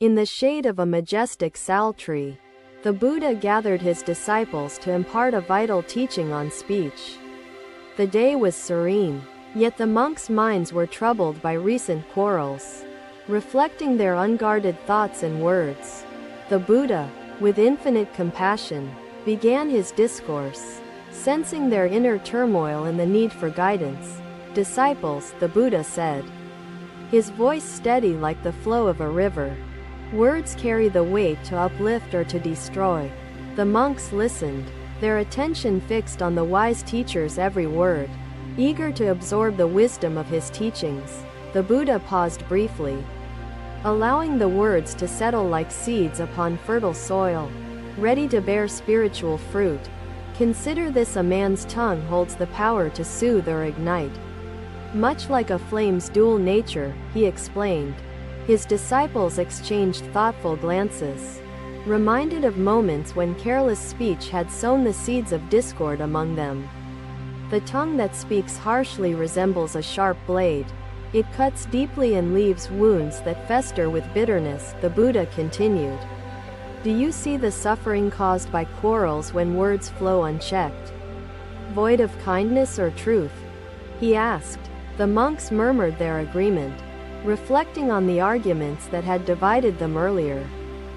In the shade of a majestic sal tree, the Buddha gathered his disciples to impart a vital teaching on speech. The day was serene, yet the monks' minds were troubled by recent quarrels. Reflecting their unguarded thoughts and words, the Buddha, with infinite compassion, began his discourse. Sensing their inner turmoil and the need for guidance, "Disciples," the Buddha said, his voice steady like the flow of a river. Words carry the weight to uplift or to destroy. The monks listened, their attention fixed on the wise teacher's every word. Eager to absorb the wisdom of his teachings, the Buddha paused briefly, allowing the words to settle like seeds upon fertile soil, ready to bear spiritual fruit. "Consider this: a man's tongue holds the power to soothe or ignite. Much like a flame's dual nature," he explained. His disciples exchanged thoughtful glances, reminded of moments when careless speech had sown the seeds of discord among them. "The tongue that speaks harshly resembles a sharp blade. It cuts deeply and leaves wounds that fester with bitterness," the Buddha continued. "Do you see the suffering caused by quarrels when words flow unchecked? Void of kindness or truth?" he asked. The monks murmured their agreement, reflecting on the arguments that had divided them earlier,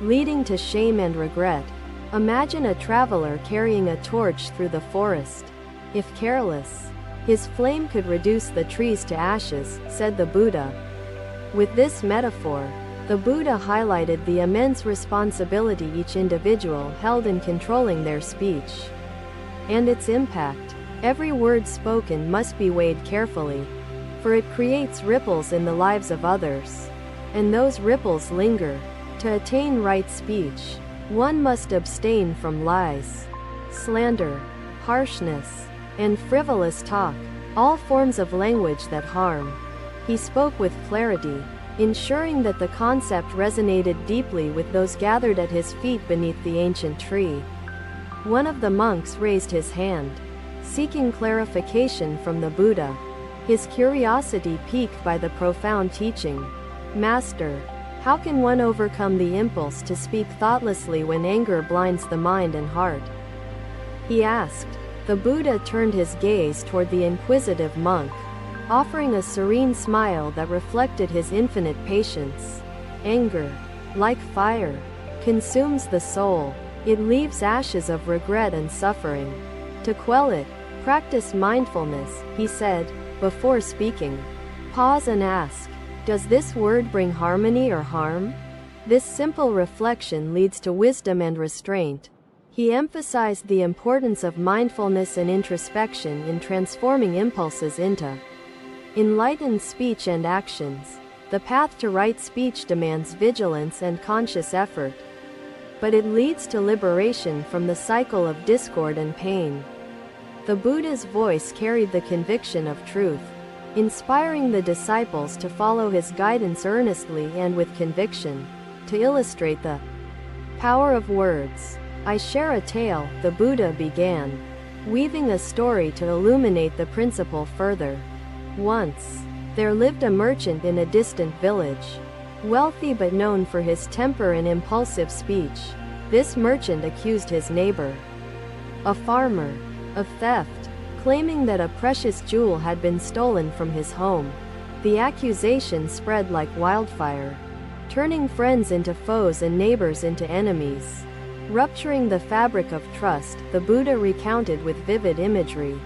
leading to shame and regret. Imagine a traveler carrying a torch through the forest. If careless, his flame could reduce the trees to ashes, said the Buddha. With this metaphor, the Buddha highlighted the immense responsibility each individual held in controlling their speech and its impact. Every word spoken must be weighed carefully, for it creates ripples in the lives of others, and those ripples linger. To attain right speech, one must abstain from lies, slander, harshness, and frivolous talk, all forms of language that harm. He spoke with clarity, ensuring that the concept resonated deeply with those gathered at his feet beneath the ancient tree. One of the monks raised his hand, seeking clarification from the Buddha, his curiosity piqued by the profound teaching. "Master, how can one overcome the impulse to speak thoughtlessly when anger blinds the mind and heart?" he asked. The Buddha turned his gaze toward the inquisitive monk, offering a serene smile that reflected his infinite patience. "Anger, like fire, consumes the soul. It leaves ashes of regret and suffering. To quell it, practice mindfulness," he said. Before speaking, pause and ask, "Does this word bring harmony or harm?" This simple reflection leads to wisdom and restraint. He emphasized the importance of mindfulness and introspection in transforming impulses into enlightened speech and actions. The path to right speech demands vigilance and conscious effort, but it leads to liberation from the cycle of discord and pain. The Buddha's voice carried the conviction of truth, inspiring the disciples to follow his guidance earnestly and with conviction. To illustrate the power of words, "I share a tale," the Buddha began, weaving a story to illuminate the principle further. Once, there lived a merchant in a distant village, wealthy but known for his temper and impulsive speech. This merchant accused his neighbor, a farmer, of theft, claiming that a precious jewel had been stolen from his home. The accusation spread like wildfire, turning friends into foes and neighbors into enemies. Rupturing the fabric of trust, the Buddha recounted with vivid imagery,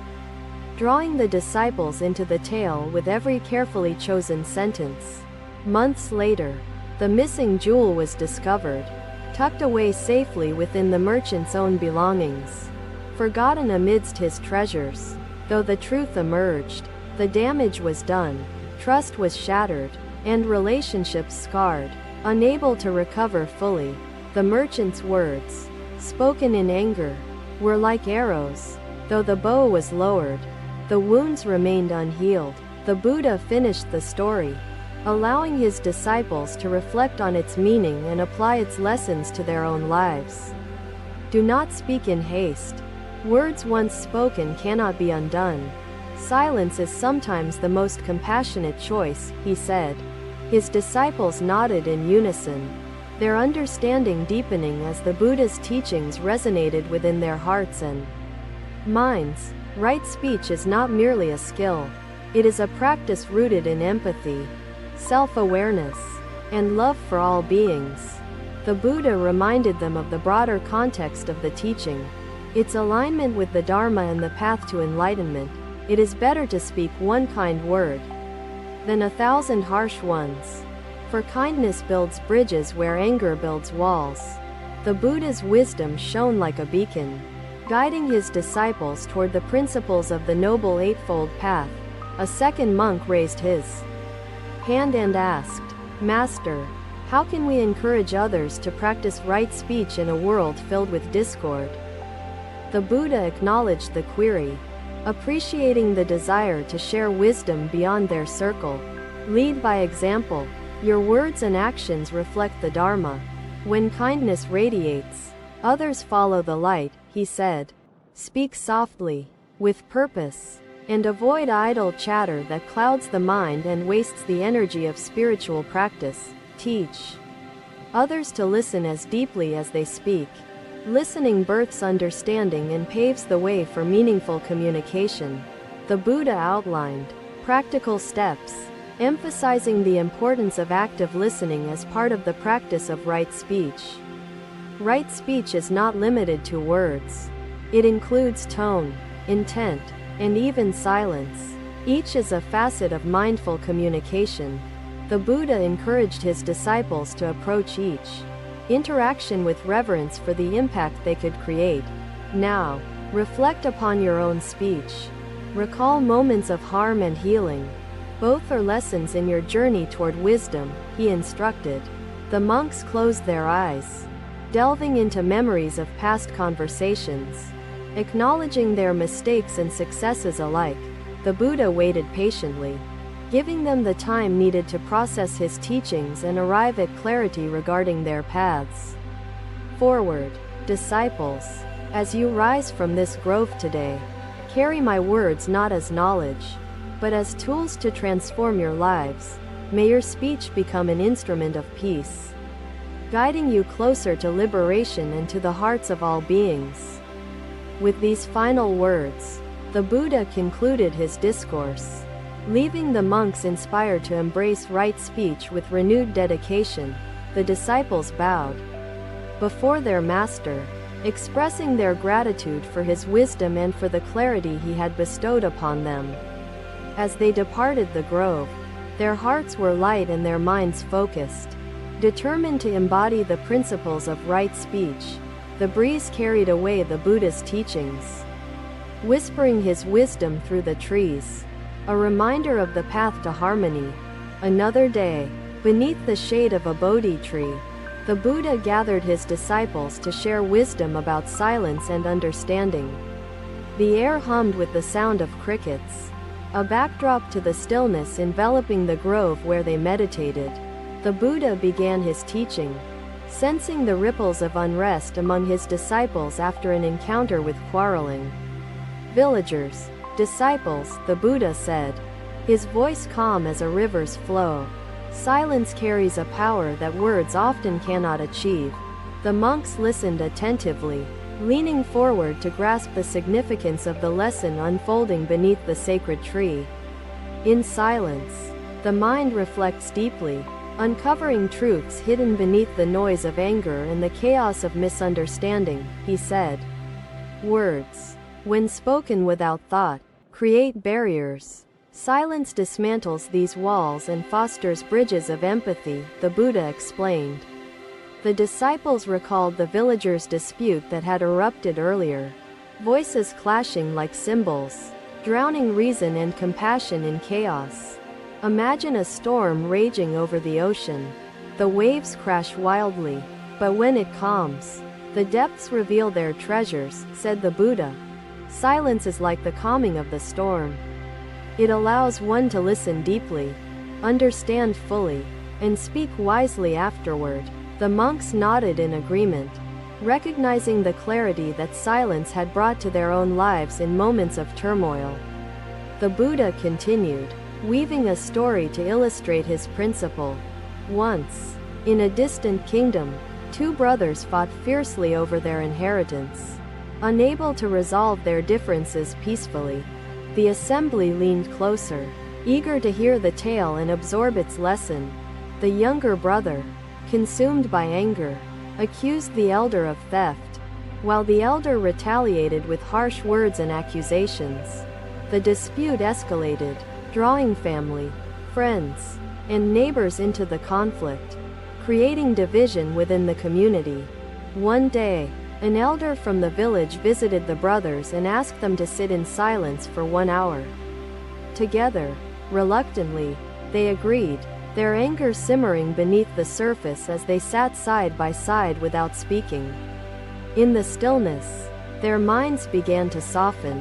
drawing the disciples into the tale with every carefully chosen sentence. Months later, the missing jewel was discovered, tucked away safely within the merchant's own belongings. Forgotten amidst his treasures. Though the truth emerged, the damage was done, trust was shattered, and relationships scarred. Unable to recover fully, the merchant's words, spoken in anger, were like arrows. Though the bow was lowered, the wounds remained unhealed. The Buddha finished the story, allowing his disciples to reflect on its meaning and apply its lessons to their own lives. Do not speak in haste. Words once spoken cannot be undone. Silence is sometimes the most compassionate choice, he said. His disciples nodded in unison, their understanding deepening as the Buddha's teachings resonated within their hearts and minds. Right speech is not merely a skill. It is a practice rooted in empathy, self-awareness, and love for all beings. The Buddha reminded them of the broader context of the teaching, its alignment with the Dharma and the path to enlightenment. It is better to speak one kind word than 1,000 harsh ones. For kindness builds bridges where anger builds walls. The Buddha's wisdom shone like a beacon, guiding his disciples toward the principles of the Noble Eightfold Path. A second monk raised his hand and asked, "Master, how can we encourage others to practice right speech in a world filled with discord?" The Buddha acknowledged the query, appreciating the desire to share wisdom beyond their circle. Lead by example. Your words and actions reflect the Dharma. When kindness radiates, others follow the light, he said. Speak softly, with purpose, and avoid idle chatter that clouds the mind and wastes the energy of spiritual practice. Teach others to listen as deeply as they speak. Listening births understanding and paves the way for meaningful communication. The Buddha outlined practical steps, emphasizing the importance of active listening as part of the practice of right speech. Right speech is not limited to words. It includes tone, intent, and even silence. Each is a facet of mindful communication. The Buddha encouraged his disciples to approach each interaction with reverence for the impact they could create. Now, reflect upon your own speech. Recall moments of harm and healing. Both are lessons in your journey toward wisdom, he instructed. The monks closed their eyes, delving into memories of past conversations. Acknowledging their mistakes and successes alike, the Buddha waited patiently, giving them the time needed to process his teachings and arrive at clarity regarding their paths forward. Disciples, as you rise from this grove today, carry my words not as knowledge, but as tools to transform your lives. May your speech become an instrument of peace, guiding you closer to liberation and to the hearts of all beings. With these final words, the Buddha concluded his discourse, leaving the monks inspired to embrace right speech with renewed dedication. The disciples bowed before their master, expressing their gratitude for his wisdom and for the clarity he had bestowed upon them. As they departed the grove, their hearts were light and their minds focused, determined to embody the principles of right speech. The breeze carried away the Buddha's teachings, whispering his wisdom through the trees, a reminder of the path to harmony. Another day, beneath the shade of a Bodhi tree, the Buddha gathered his disciples to share wisdom about silence and understanding. The air hummed with the sound of crickets, a backdrop to the stillness enveloping the grove where they meditated. The Buddha began his teaching, sensing the ripples of unrest among his disciples after an encounter with quarreling villagers. Disciples, the Buddha said, his voice calm as a river's flow. Silence carries a power that words often cannot achieve. The monks listened attentively, leaning forward to grasp the significance of the lesson unfolding beneath the sacred tree. In silence, the mind reflects deeply, uncovering truths hidden beneath the noise of anger and the chaos of misunderstanding, he said. Words, when spoken without thought, create barriers. Silence dismantles these walls and fosters bridges of empathy, the Buddha explained. The disciples recalled the villagers' dispute that had erupted earlier, voices clashing like cymbals, drowning reason and compassion in chaos. Imagine a storm raging over the ocean. The waves crash wildly, but when it calms, the depths reveal their treasures, said the Buddha. Silence is like the calming of the storm. It allows one to listen deeply, understand fully, and speak wisely afterward. The monks nodded in agreement, recognizing the clarity that silence had brought to their own lives in moments of turmoil. The Buddha continued, weaving a story to illustrate his principle. Once, In a distant kingdom, two brothers fought fiercely over their inheritance. Unable to resolve their differences peacefully, the assembly leaned closer, eager to hear the tale and absorb its lesson. The younger brother, consumed by anger, accused the elder of theft, while the elder retaliated with harsh words and accusations. The dispute escalated, drawing family, friends, and neighbors into the conflict, creating division within the community. One day, an elder from the village visited the brothers and asked them to sit in silence for 1 hour. Together, reluctantly, they agreed, their anger simmering beneath the surface as they sat side by side without speaking. In the stillness, their minds began to soften,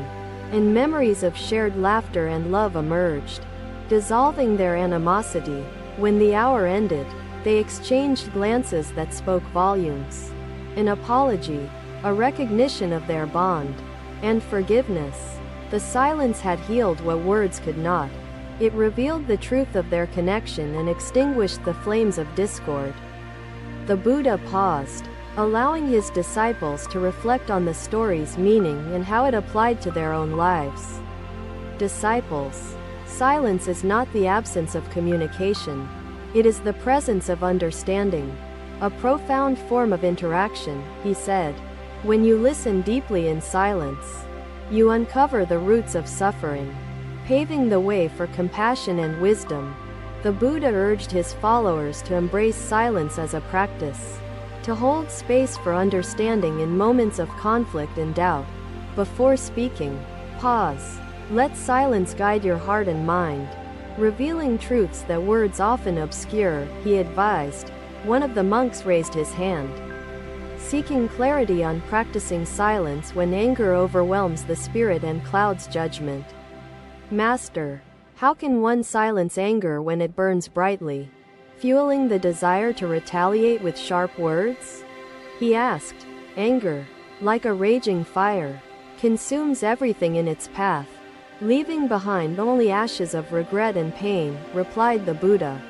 and memories of shared laughter and love emerged, dissolving their animosity. When the hour ended, they exchanged glances that spoke volumes. An apology, a recognition of their bond, and forgiveness. The silence had healed what words could not. It revealed the truth of their connection and extinguished the flames of discord. The Buddha paused, allowing his disciples to reflect on the story's meaning and how it applied to their own lives. Disciples, silence is not the absence of communication. It is the presence of understanding. A profound form of interaction, he said. When you listen deeply in silence, you uncover the roots of suffering, paving the way for compassion and wisdom. The Buddha urged his followers to embrace silence as a practice, to hold space for understanding in moments of conflict and doubt. Before speaking, pause. Let silence guide your heart and mind, revealing truths that words often obscure, he advised. One of the monks raised his hand, seeking clarity on practicing silence when anger overwhelms the spirit and clouds judgment. Master, how can one silence anger when it burns brightly, fueling the desire to retaliate with sharp words? He asked. Anger, like a raging fire, consumes everything in its path, leaving behind only ashes of regret and pain, replied the Buddha.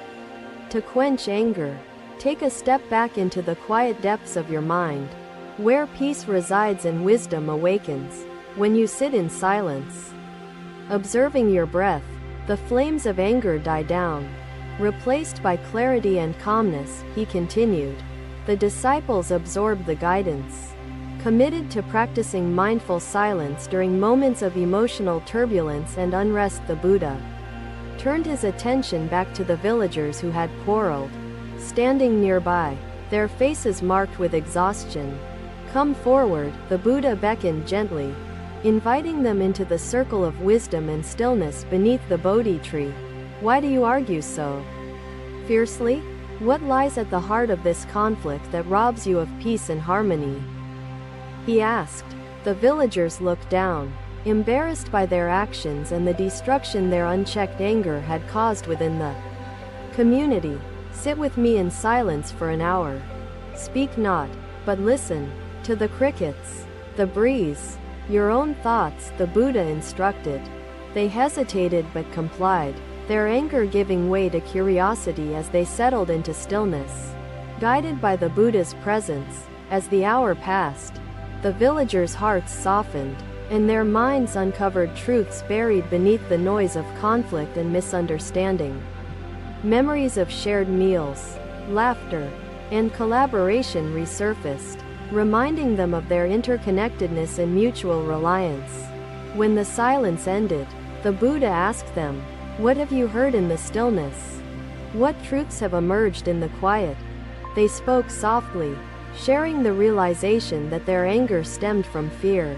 To quench anger, take a step back into the quiet depths of your mind, where peace resides and wisdom awakens. When you sit in silence, observing your breath, the flames of anger die down, replaced by clarity and calmness, he continued. The disciples absorbed the guidance, committed to practicing mindful silence during moments of emotional turbulence and unrest. The Buddha turned his attention back to the villagers who had quarreled, standing nearby, their faces marked with exhaustion. Come forward, the Buddha beckoned gently, inviting them into the circle of wisdom and stillness beneath the Bodhi tree. Why do you argue so fiercely? What lies at the heart of this conflict that robs you of peace and harmony? He asked. The villagers looked down, embarrassed by their actions and the destruction their unchecked anger had caused within the community. Sit with me in silence for an hour. Speak not, but listen, to the crickets, the breeze, your own thoughts, the Buddha instructed. They hesitated but complied, their anger giving way to curiosity as they settled into stillness. Guided by the Buddha's presence, as the hour passed, the villagers' hearts softened, and their minds uncovered truths buried beneath the noise of conflict and misunderstanding. Memories of shared meals, laughter, and collaboration resurfaced, reminding them of their interconnectedness and mutual reliance. When the silence ended, the Buddha asked them, "What have you heard in the stillness? What truths have emerged in the quiet?" They spoke softly, sharing the realization that their anger stemmed from fear,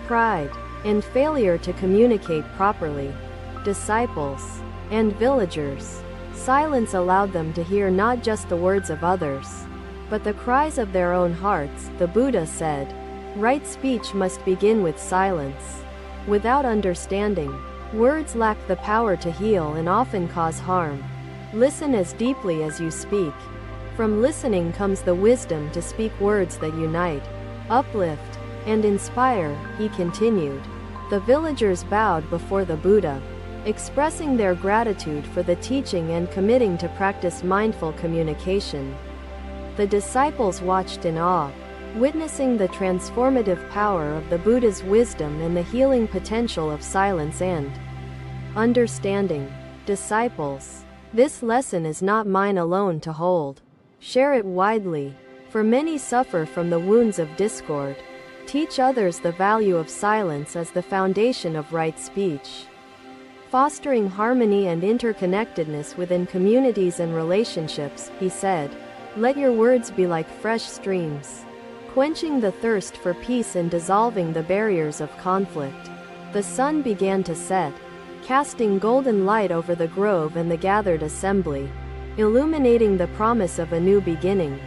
pride, and failure to communicate properly. Disciples and villagers, silence allowed them to hear not just the words of others, but the cries of their own hearts. The Buddha said, right speech must begin with silence. Without understanding, words lack the power to heal and often cause harm. Listen as deeply as you speak. From listening comes the wisdom to speak words that unite, uplift, and inspire, he continued. The villagers bowed before the Buddha, expressing their gratitude for the teaching and committing to practice mindful communication. The disciples watched in awe, witnessing the transformative power of the Buddha's wisdom and the healing potential of silence and understanding. Disciples, this lesson is not mine alone to hold. Share it widely, for many suffer from the wounds of discord. Teach others the value of silence as the foundation of right speech. Fostering harmony and interconnectedness within communities and relationships, he said. Let your words be like fresh streams, quenching the thirst for peace and dissolving the barriers of conflict. The sun began to set, casting golden light over the grove and the gathered assembly, illuminating the promise of a new beginning.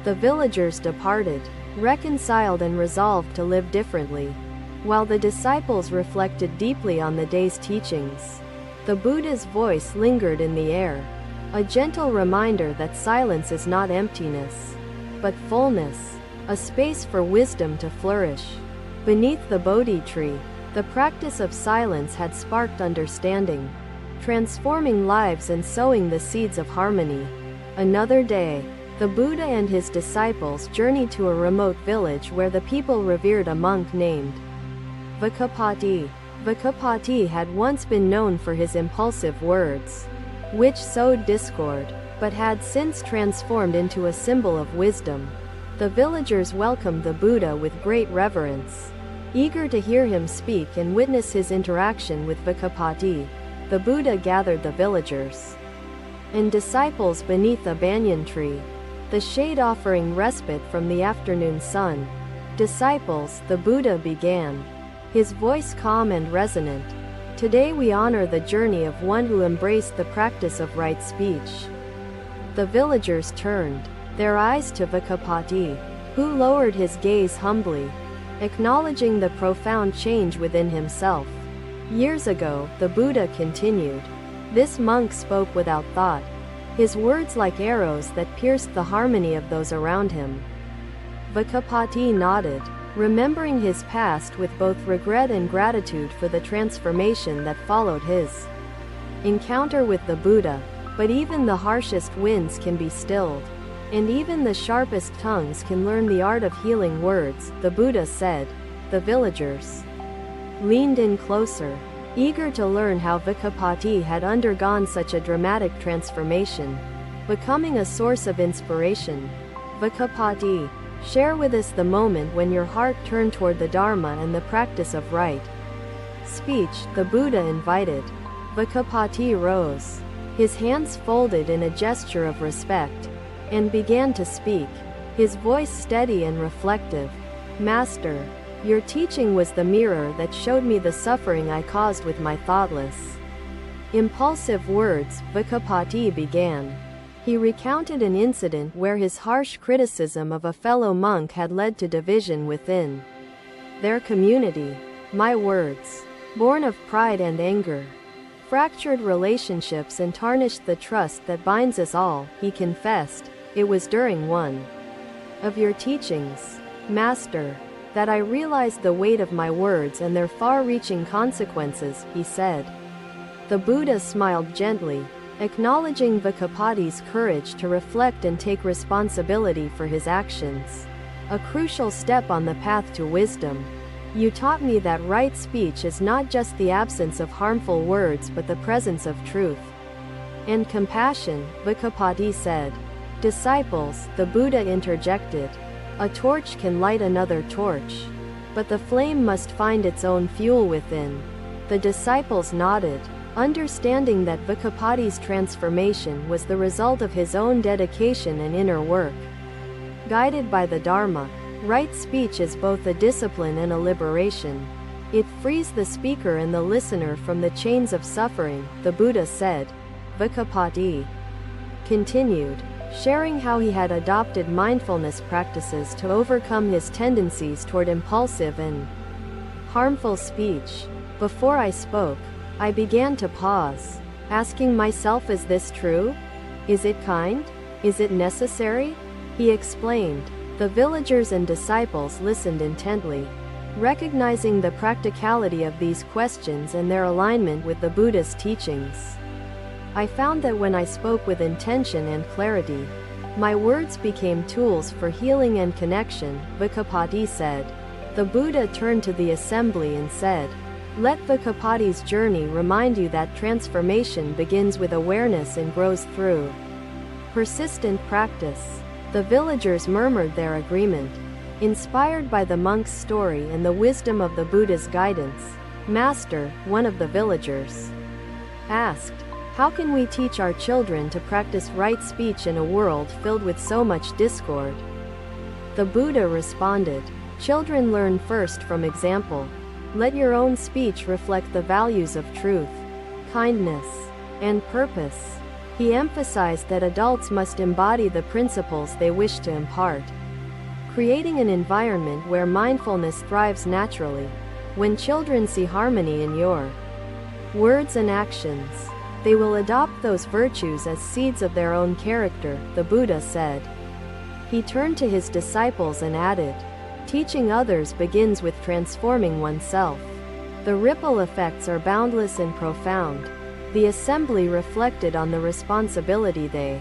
The villagers departed, reconciled and resolved to live differently, while the disciples reflected deeply on the day's teachings. The Buddha's voice lingered in the air, a gentle reminder that silence is not emptiness, but fullness, a space for wisdom to flourish. Beneath the Bodhi tree, the practice of silence had sparked understanding, transforming lives and sowing the seeds of harmony. Another day, the Buddha and his disciples journeyed to a remote village where the people revered a monk named Vākapati. Vākapati had once been known for his impulsive words, which sowed discord, but had since transformed into a symbol of wisdom. The villagers welcomed the Buddha with great reverence, eager to hear him speak and witness his interaction with Vākapati. The Buddha gathered the villagers and disciples beneath a banyan tree, the shade offering respite from the afternoon sun. Disciples, the Buddha began, his voice calm and resonant. Today we honor the journey of one who embraced the practice of right speech. The villagers turned their eyes to Vākapati, who lowered his gaze humbly, acknowledging the profound change within himself. Years ago, the Buddha continued, this monk spoke without thought, his words like arrows that pierced the harmony of those around him. Vākapati nodded, remembering his past with both regret and gratitude for the transformation that followed his encounter with the Buddha. But even the harshest winds can be stilled, and even the sharpest tongues can learn the art of healing words, the Buddha said. The villagers leaned in closer, eager to learn how Vākapati had undergone such a dramatic transformation, becoming a source of inspiration. Vākapati, share with us the moment when your heart turned toward the Dharma and the practice of right speech, the Buddha invited. Vākapati rose, his hands folded in a gesture of respect, and began to speak, his voice steady and reflective. Master, your teaching was the mirror that showed me the suffering I caused with my thoughtless, impulsive words. Vākapati began. He recounted an incident where his harsh criticism of a fellow monk had led to division within their community. My words, born of pride and anger, fractured relationships and tarnished the trust that binds us all, he confessed. It was during one of your teachings, Master, that I realized the weight of my words and their far-reaching consequences, he said. The Buddha smiled gently, acknowledging Vākapati's courage to reflect and take responsibility for his actions, a crucial step on the path to wisdom. You taught me that right speech is not just the absence of harmful words but the presence of truth and compassion, Vākapati said. Disciples, the Buddha interjected. A torch can light another torch, but the flame must find its own fuel within. The disciples nodded, understanding that Vākapati's transformation was the result of his own dedication and inner work. Guided by the Dharma, right speech is both a discipline and a liberation. It frees the speaker and the listener from the chains of suffering, the Buddha said. Vākapati continued, sharing how he had adopted mindfulness practices to overcome his tendencies toward impulsive and harmful speech. Before I spoke, I began to pause, asking myself, is this true? Is it kind? Is it necessary? He explained. The villagers and disciples listened intently, recognizing the practicality of these questions and their alignment with the Buddha's teachings. I found that when I spoke with intention and clarity, My words became tools for healing and connection, Vākapati said. The Buddha turned to the assembly and said, "Let Vākapati's journey remind you that transformation begins with awareness and grows through persistent practice." The villagers murmured their agreement. Inspired by the monk's story and the wisdom of the Buddha's guidance, Master, one of the villagers, asked, "How can we teach our children to practice right speech in a world filled with so much discord?" The Buddha responded, "Children learn first from example. Let your own speech reflect the values of truth, kindness, and purpose." He emphasized that adults must embody the principles they wish to impart, creating an environment where mindfulness thrives naturally. When children see harmony in your words and actions, they will adopt those virtues as seeds of their own character, the Buddha said. He turned to his disciples and added, "Teaching others begins with transforming oneself. The ripple effects are boundless and profound." The assembly reflected on the responsibility they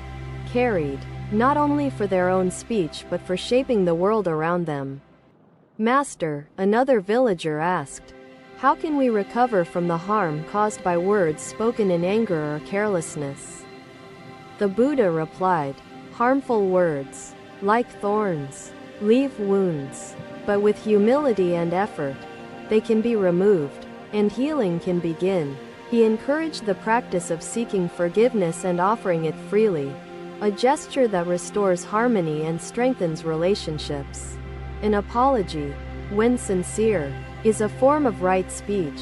carried, not only for their own speech but for shaping the world around them. "Master," another villager asked, "how can we recover from the harm caused by words spoken in anger or carelessness?" The Buddha replied, "Harmful words, like thorns, leave wounds, but with humility and effort, they can be removed, and healing can begin." He encouraged the practice of seeking forgiveness and offering it freely, a gesture that restores harmony and strengthens relationships. An apology, when sincere, is a form of right speech,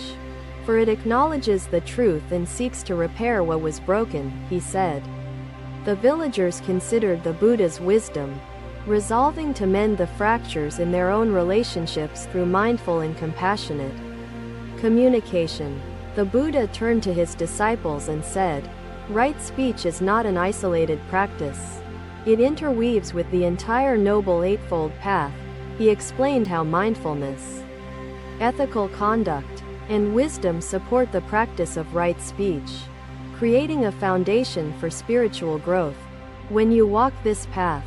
for it acknowledges the truth and seeks to repair what was broken, he said. The villagers considered the Buddha's wisdom, resolving to mend the fractures in their own relationships through mindful and compassionate communication. The Buddha turned to his disciples and said, "Right speech is not an isolated practice. It interweaves with the entire Noble Eightfold Path." He explained how mindfulness, ethical conduct, and wisdom support the practice of right speech, creating a foundation for spiritual growth. When you walk this path,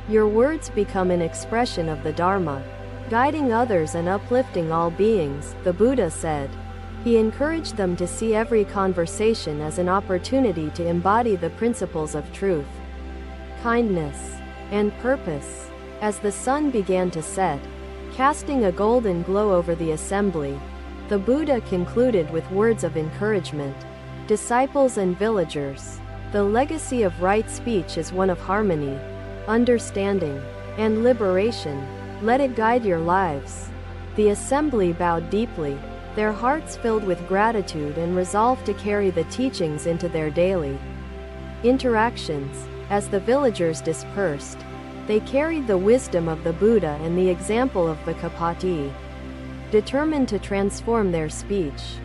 your words become an expression of the Dharma, guiding others and uplifting all beings, the Buddha said. He encouraged them to see every conversation as an opportunity to embody the principles of truth, kindness, and purpose. As the sun began to set, casting a golden glow over the assembly, the Buddha concluded with words of encouragement. Disciples and villagers, the legacy of right speech is one of harmony, understanding, and liberation. Let it guide your lives. The assembly bowed deeply, their hearts filled with gratitude and resolve to carry the teachings into their daily interactions. As the villagers dispersed, they carried the wisdom of the Buddha and the example of Vākapati, determined to transform their speech.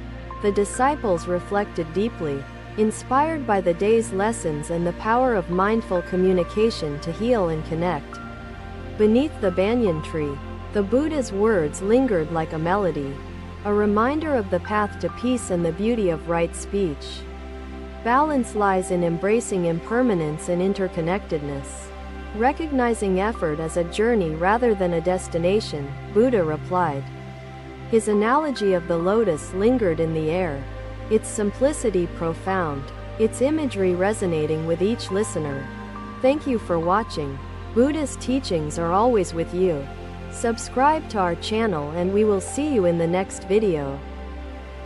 The disciples reflected deeply, inspired by the day's lessons and the power of mindful communication to heal and connect. Beneath the banyan tree, the Buddha's words lingered like a melody, a reminder of the path to peace and the beauty of right speech. Balance lies in embracing impermanence and interconnectedness, recognizing effort as a journey rather than a destination, Buddha replied. His analogy of the lotus lingered in the air, its simplicity profound, its imagery resonating with each listener. Thank you for watching. Buddha's teachings are always with you. Subscribe to our channel and we will see you in the next video.